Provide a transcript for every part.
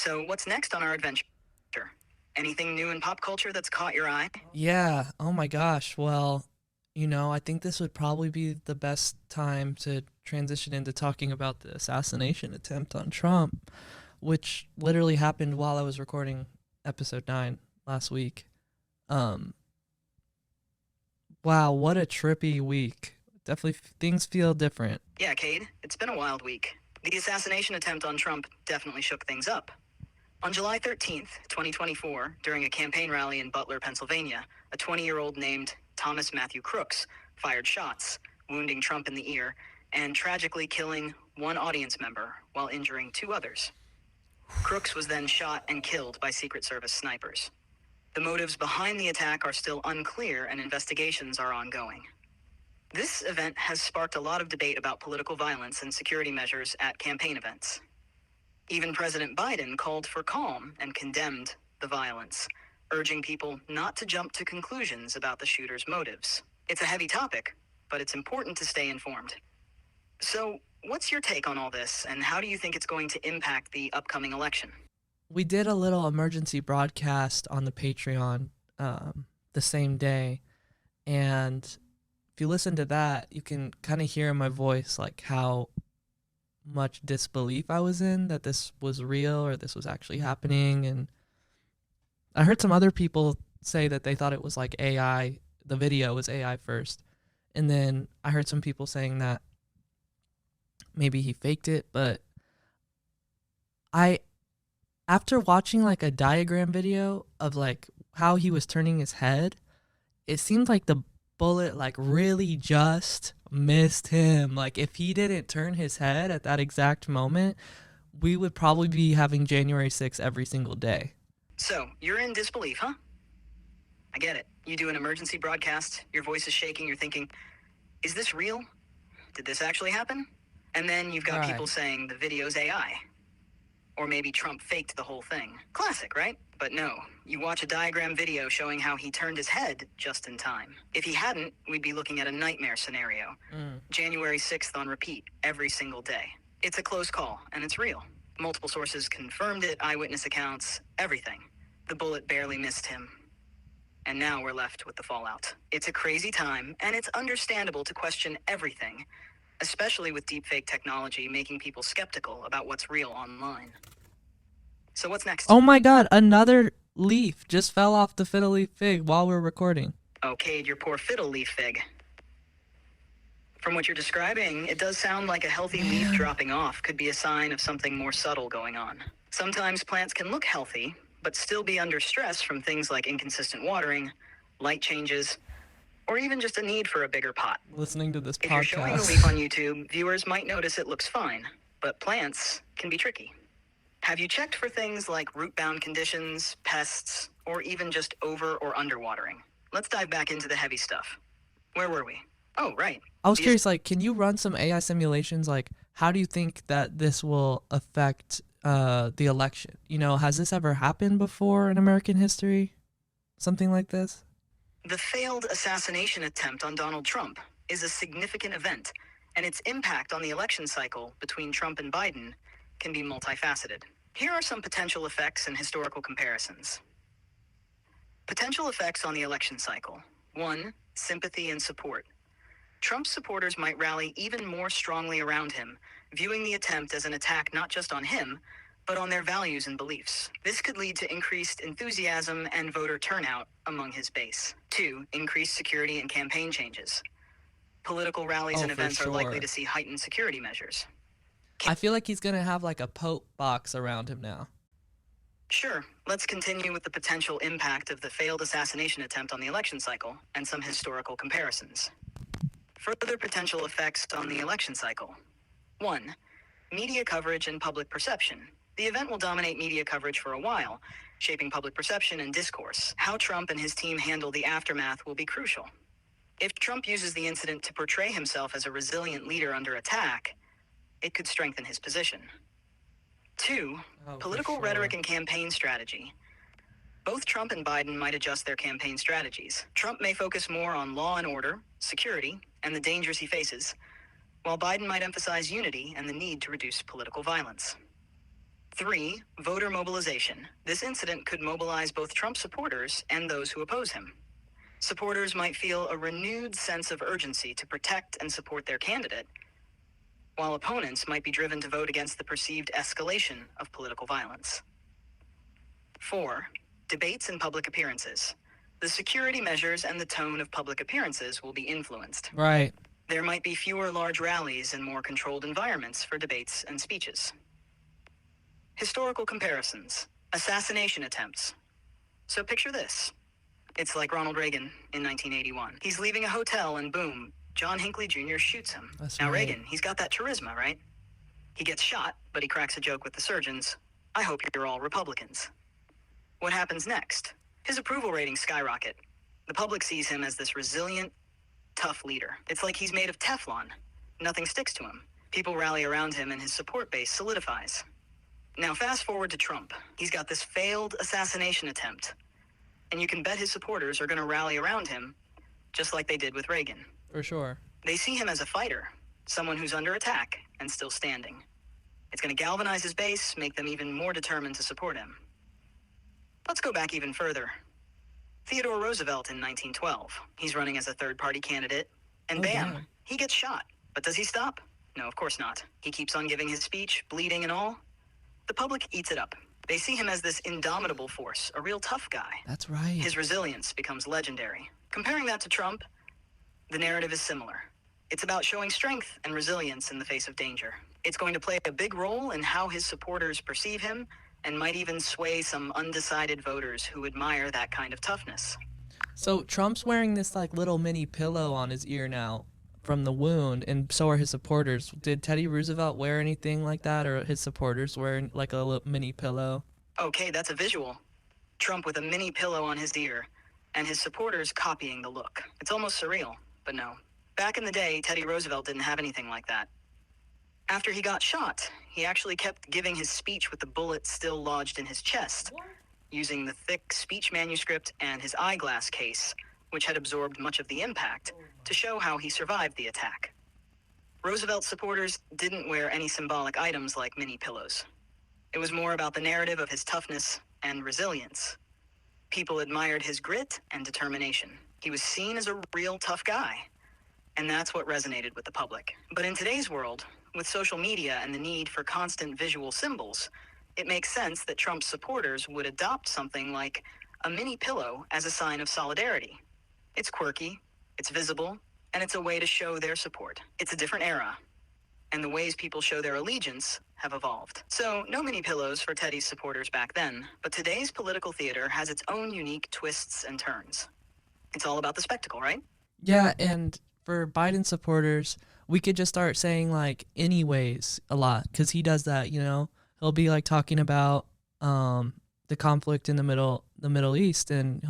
So, what's next on our adventure? Anything new in pop culture that's caught your eye? Yeah. Oh my gosh. Well, I think this would probably be the best time to transition into talking about the assassination attempt on Trump, which literally happened while I was recording episode 9 last week. Um, wow, what a trippy week. Definitely things feel different. Yeah, Cade, it's been a wild week. The assassination attempt on Trump definitely shook things up. On July 13th, 2024, during a campaign rally in Butler, Pennsylvania, a 20-year-old named Thomas Matthew Crooks fired shots, wounding Trump in the ear and tragically killing one audience member while injuring two others. Crooks was then shot and killed by Secret Service snipers. The motives behind the attack are still unclear and investigations are ongoing. This event has sparked a lot of debate about political violence and security measures at campaign events. Even President Biden called for calm and condemned the violence, urging people not to jump to conclusions about the shooter's motives. It's a heavy topic, but it's important to stay informed. So, what's your take on all this, and how do you think it's going to impact the upcoming election? We did a little emergency broadcast on the Patreon the same day, and if you listen to that, you can kind of hear in my voice like how much disbelief I was in that this was real or this was actually happening. And I heard some other people say that they thought it was like AI, the video was AI first. And then I heard some people saying that maybe he faked it, but I after watching like a diagram video of like how he was turning his head, it seemed like the bullet like really just missed him. Like if he didn't turn his head at that exact moment, we would probably be having January 6th every single day. So, you're in disbelief, huh? I get it. You do an emergency broadcast, your voice is shaking, you're thinking, is this real? Did this actually happen? And then you've got All people right. saying the video's AI. Or maybe Trump faked the whole thing. Classic, right? But no, you watch a diagram video showing how he turned his head just in time. If he hadn't, we'd be looking at a nightmare scenario. January 6th on repeat, every single day. It's a close call, and it's real. Multiple sources confirmed it, eyewitness accounts, everything. The bullet barely missed him. And now we're left with the fallout. It's a crazy time, and it's understandable to question everything, especially with deepfake technology making people skeptical about what's real online. So what's next? Oh my god, another leaf just fell off the fiddle leaf fig while we're recording. Oh, Cade, your poor fiddle leaf fig. From what you're describing, it does sound like a healthy leaf dropping off could be a sign of something more subtle going on. Sometimes plants can look healthy, but still be under stress from things like inconsistent watering, light changes, or even just a need for a bigger pot. Listening to this If you're showing the leaf podcast. on YouTube, viewers might notice it looks fine, but plants can be tricky. Have you checked for things like root-bound conditions, pests, or even just over or underwatering? Let's dive back into the heavy stuff. Where were we? Oh, right. I was The curious, like, can you run some AI simulations? Like, how do you think that this will affect the election? Has this ever happened before in American history? Something like this? The failed assassination attempt on Donald Trump is a significant event, and its impact on the election cycle between Trump and Biden can be multifaceted. Here are some potential effects and historical comparisons. Potential effects on the election cycle. 1. Sympathy and support. Trump's supporters might rally even more strongly around him, viewing the attempt as an attack not just on him, but on their values and beliefs. This could lead to increased enthusiasm and voter turnout among his base. 2. Increased security and campaign changes. Political rallies Oh, and for events are likely sure. to see heightened security measures. I feel like he's gonna have like a Pope box around him now. Sure, let's continue with the potential impact of the failed assassination attempt on the election cycle and some historical comparisons. Further potential effects on the election cycle. 1. Media coverage and public perception. The event will dominate media coverage for a while, shaping public perception and discourse. How Trump and his team handle the aftermath will be crucial. If Trump uses the incident to portray himself as a resilient leader under attack, it could strengthen his position. 2. Oh, for Political sure. rhetoric and campaign strategy. Both Trump and Biden might adjust their campaign strategies. Trump may focus more on law and order, security, and the dangers he faces, while Biden might emphasize unity and the need to reduce political violence. 3. Voter mobilization. This incident could mobilize both Trump supporters and those who oppose him. Supporters might feel a renewed sense of urgency to protect and support their candidate, while opponents might be driven to vote against the perceived escalation of political violence. 4. Debates and public appearances. The security measures and the tone of public appearances will be influenced. Right. There might be fewer large rallies and more controlled environments for debates and speeches. Historical comparisons. Assassination attempts. So picture this. It's like Ronald Reagan in 1981. He's leaving a hotel and boom, John Hinckley Jr. shoots him. That's now right. Reagan, he's got that charisma, right? He gets shot, but he cracks a joke with the surgeons. I hope you're all Republicans. What happens next? His approval ratings skyrocket. The public sees him as this resilient, tough leader. It's like he's made of Teflon. Nothing sticks to him. People rally around him and his support base solidifies. Now fast forward to Trump. He's got this failed assassination attempt. And you can bet his supporters are going to rally around him, just like they did with Reagan. For sure. They see him as a fighter, someone who's under attack and still standing. It's going to galvanize his base, make them even more determined to support him. Let's go back even further. Theodore Roosevelt in 1912. He's running as a third-party candidate, and bam, damn. he gets shot. But does he stop? No, of course not. He keeps on giving his speech, bleeding and all. The public eats it up. They see him as this indomitable force, a real tough guy. That's right. His resilience becomes legendary. Comparing that to Trump, the narrative is similar. It's about showing strength and resilience in the face of danger. It's going to play a big role in how his supporters perceive him and might even sway some undecided voters who admire that kind of toughness. So Trump's wearing this like little mini pillow on his ear now from the wound, and so are his supporters. Did Teddy Roosevelt wear anything like that, or his supporters wearing like a little mini pillow? Okay, that's a visual. Trump with a mini pillow on his ear, and his supporters copying the look. It's almost surreal, but no. Back in the day, Teddy Roosevelt didn't have anything like that. After he got shot, he actually kept giving his speech with the bullet still lodged in his chest, using the thick speech manuscript and his eyeglass case, which had absorbed much of the impact, to show how he survived the attack. Roosevelt's supporters didn't wear any symbolic items like mini pillows. It was more about the narrative of his toughness and resilience. People admired his grit and determination. He was seen as a real tough guy, and that's what resonated with the public. But in today's world, with social media and the need for constant visual symbols, it makes sense that Trump's supporters would adopt something like a mini pillow as a sign of solidarity. It's quirky, it's visible, and it's a way to show their support. It's a different era, and the ways people show their allegiance have evolved. So, no mini pillows for Teddy's supporters back then, but today's political theater has its own unique twists and turns. It's all about the spectacle, right? Yeah, and for Biden supporters, we could just start saying like anyways a lot, because he does that, you know. He'll be like talking about the conflict in the Middle East, and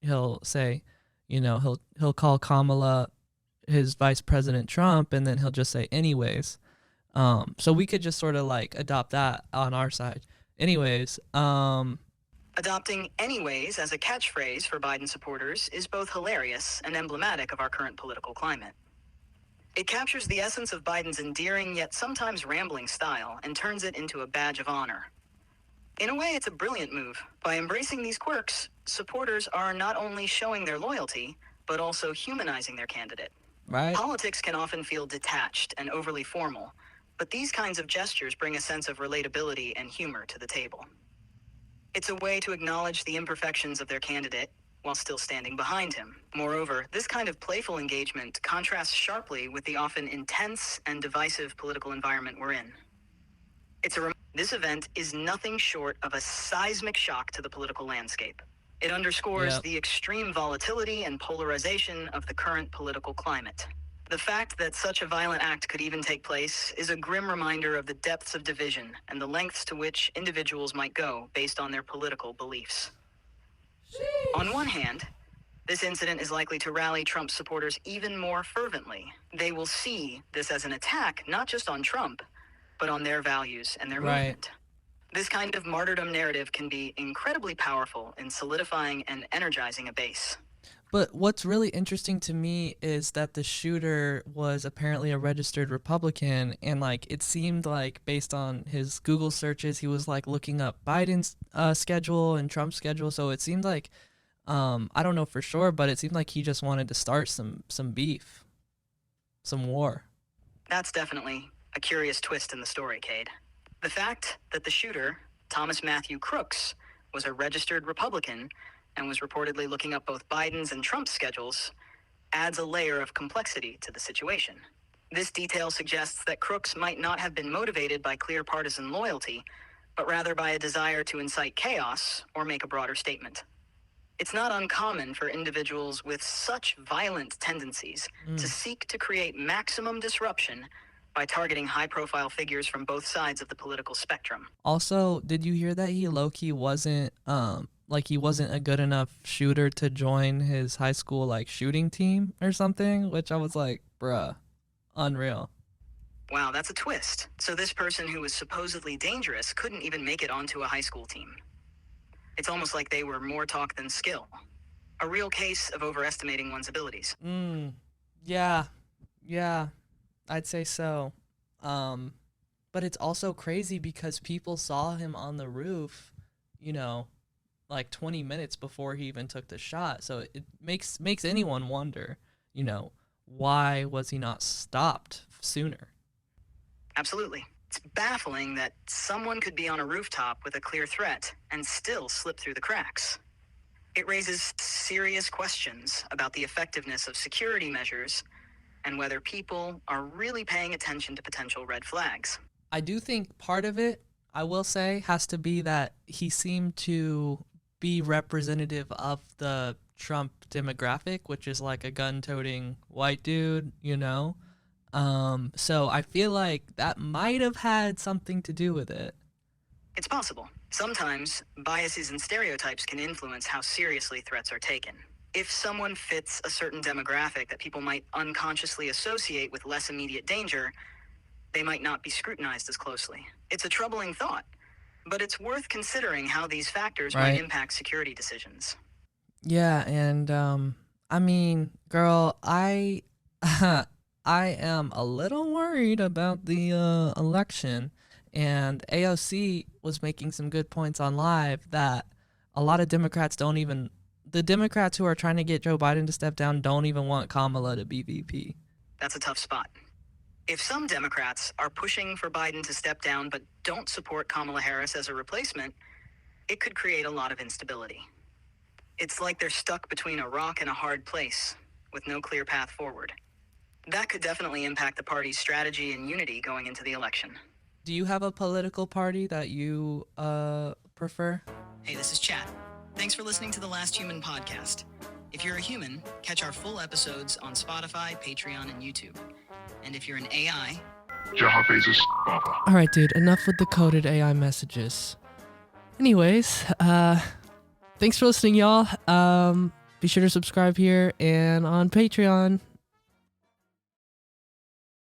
he'll say, you know, he'll call Kamala his Vice President Trump, and then he'll just say anyways. So we could just sort of like adopt that on our side. Anyways, Adopting anyways as a catchphrase for Biden supporters is both hilarious and emblematic of our current political climate. It captures the essence of Biden's endearing yet sometimes rambling style and turns it into a badge of honor. In a way, it's a brilliant move. By embracing these quirks, supporters are not only showing their loyalty, but also humanizing their candidate. right? Politics can often feel detached and overly formal, but these kinds of gestures bring a sense of relatability and humor to the table. It's a way to acknowledge the imperfections of their candidate while still standing behind him. Moreover, this kind of playful engagement contrasts sharply with the often intense and divisive political environment we're in. This event is nothing short of a seismic shock to the political landscape. It underscores Yep. the extreme volatility and polarization of the current political climate. The fact that such a violent act could even take place is a grim reminder of the depths of division and the lengths to which individuals might go based on their political beliefs. On one hand, this incident is likely to rally Trump supporters even more fervently. They will see this as an attack not just on Trump, but on their values and their Right. movement. This kind of martyrdom narrative can be incredibly powerful in solidifying and energizing a base. But what's really interesting to me is that the shooter was apparently a registered Republican, and like it seemed like based on his Google searches, he was like looking up Biden's schedule and Trump's schedule. So it seemed like I don't know for sure, but it seemed like he just wanted to start some beef, some war. That's definitely a curious twist in the story, Cade. The fact that the shooter, Thomas Matthew Crooks, was a registered Republican and was reportedly looking up both Biden's and Trump's schedules adds a layer of complexity to the situation. This detail suggests that Crooks might not have been motivated by clear partisan loyalty, but rather by a desire to incite chaos or make a broader statement. It's not uncommon for individuals with such violent tendencies to seek to create maximum disruption by targeting high-profile figures from both sides of the political spectrum. Also, did you hear that he low-key wasn't he wasn't a good enough shooter to join his high school like shooting team or something? Which I was like, bruh, unreal. Wow, that's a twist. So this person who was supposedly dangerous couldn't even make it onto a high school team. It's almost like they were more talk than skill. A real case of overestimating one's abilities. Yeah, I'd say so. But it's also crazy because people saw him on the roof, like 20 minutes before he even took the shot. So it makes anyone wonder, why was he not stopped sooner? Absolutely. It's baffling that someone could be on a rooftop with a clear threat and still slip through the cracks. It raises serious questions about the effectiveness of security measures and whether people are really paying attention to potential red flags. I do think part of it, I will say, has to be that he seemed to be representative of the Trump demographic, which is like a gun-toting white dude, So I feel like that might have had something to do with it. It's possible. Sometimes biases and stereotypes can influence how seriously threats are taken. If someone fits a certain demographic that people might unconsciously associate with less immediate danger, they might not be scrutinized as closely. It's a troubling thought, but it's worth considering how these factors might impact security decisions. Yeah, and I mean, girl, I am a little worried about the election, and AOC was making some good points on live that a lot of Democrats the Democrats who are trying to get Joe Biden to step down don't even want Kamala to be VP. That's a tough spot. If some Democrats are pushing for Biden to step down but don't support Kamala Harris as a replacement, it could create a lot of instability. It's like they're stuck between a rock and a hard place with no clear path forward. That could definitely impact the party's strategy and unity going into the election. Do you have a political party that you prefer? Hey, this is Chat. Thanks for listening to the Last Human podcast. If you're a human, catch our full episodes on Spotify, Patreon, and YouTube. And if you're an AI... All right, dude, enough with the coded AI messages. Anyways, thanks for listening, y'all. Be sure to subscribe here and on Patreon.